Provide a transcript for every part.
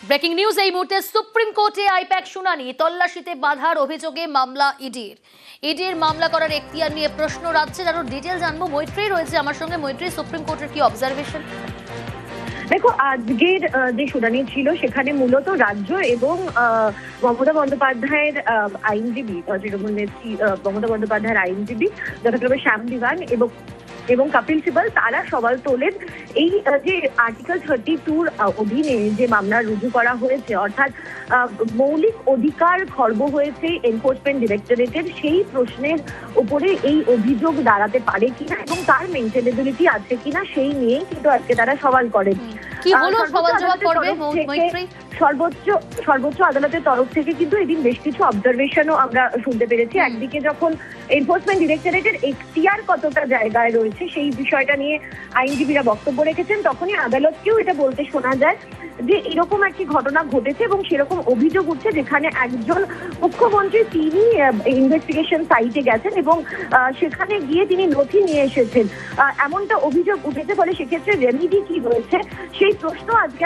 Breaking news এই মুহূর্তে supreme কোর্টে আইপ্যাক শুনানি তল্লাশিতে বাধার অভিযোগে মামলা ইডির মামলা করার এখতিয়ার নিয়ে প্রশ্ন রাজ্যের আরো ডিটেল জানবো। মৈত্রী রয়েছে আমার সঙ্গে। মৈত্রী, সুপ্রিম কোর্টের কি অবজারভেশন? দেখো, আজকের যে শুনানি ছিল সেখানে মূলত রাজ্য এবং মমতা বন্দ্যোপাধ্যায়ের আইনজীবী, তৃণমূল নেত্রী মমতা বন্দ্যোপাধ্যায়ের আইনজীবী যথাক্রমে শ্যাম দিবান এবং কপিল সিবাল তারা সওয়াল তোলেন এই যে আর্টিকেল 32 অধীনে যে মামলা রুজু করা হয়েছে, অর্থাৎ মৌলিক অধিকার খর্ব হয়েছে এনফোর্সমেন্ট ডিরেক্টরেটের, সেই প্রশ্নের উপরে এই অভিযোগ দাঁড়াতে পারে কিনা এবং তার মেইনটেনেবিলিটি আছে কিনা সেই নিয়েই কিন্তু আজকে তারা সওয়াল করেন। কি হলো সওয়াল জবাব করবে মৈত্রী? সর্বোচ্চ আদালতের তরফ থেকে কিন্তু এদিন বেশ কিছু অবজারভেশনও আমরা শুনতে পেরেছি। একদিকে যখন এনফোর্সমেন্ট ডিরেক্টরেটের এখতিয়ার কতটা জায়গায় রয়েছে সেই বিষয়টা নিয়ে আইনজীবীরা বক্তব্য রেখেছেন, তখনই আদালতকেও এটা বলতে শোনা যায় যে এরকম একটি ঘটনা ঘটেছে এবং সেরকম অভিযোগ উঠছে যেখানে একজন মুখ্যমন্ত্রী তিনি ইনভেস্টিগেশন সাইটে গেছেন এবং সেখানে গিয়ে তিনি নথি নিয়ে এসেছেন, এমনটা অভিযোগ উঠেছে। ফলে সেক্ষেত্রে রেমিডি কি রয়েছে সেই প্রশ্ন আজকে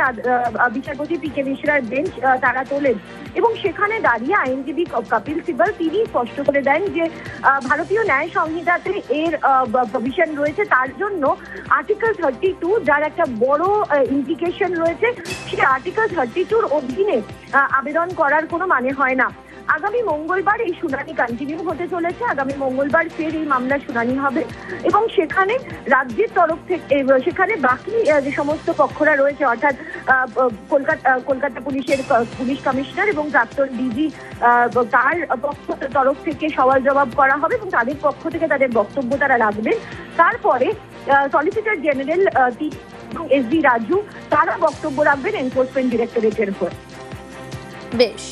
বিচারপতি পি কে মিশ্রার বেঞ্চ তারা তোলেন এবং সেখানে দাঁড়িয়ে আইনজীবী কপিল সিবাল তিনি স্পষ্ট করে দেন যে ভারতীয় ন্যায় সংহিতাতে এর প্রভিশন রয়েছে, তার জন্য আর্টিকেল 32 যার একটা বড় ইমপ্লিকেশন রয়েছে, সেই আর্টিকেল 32-র অধীনে আবেদন করার কোনো মানে হয় না। আগামী মঙ্গলবার এই শুনানি কন্টিনিউ হতে চলেছে। আগামী মঙ্গলবার ফের এই মামলার শুনানি হবে এবং সেখানে রাজ্যের তরফ থেকে সেখানে বাকি যে সমস্ত পক্ষরা রয়েছে, অর্থাৎ কলকাতা পুলিশ কমিশনার এবং প্রাক্তন ডিজি, তার তরফ থেকে সওয়াল জবাব করা হবে এবং তাদের পক্ষ থেকে তাদের বক্তব্য তারা রাখবেন। তারপরে সলিসিটর জেনারেল এবং এস ডি রাজু তারা বক্তব্য রাখবেন এনফোর্সমেন্ট ডিরেক্টরেটের হয়ে। বেশ।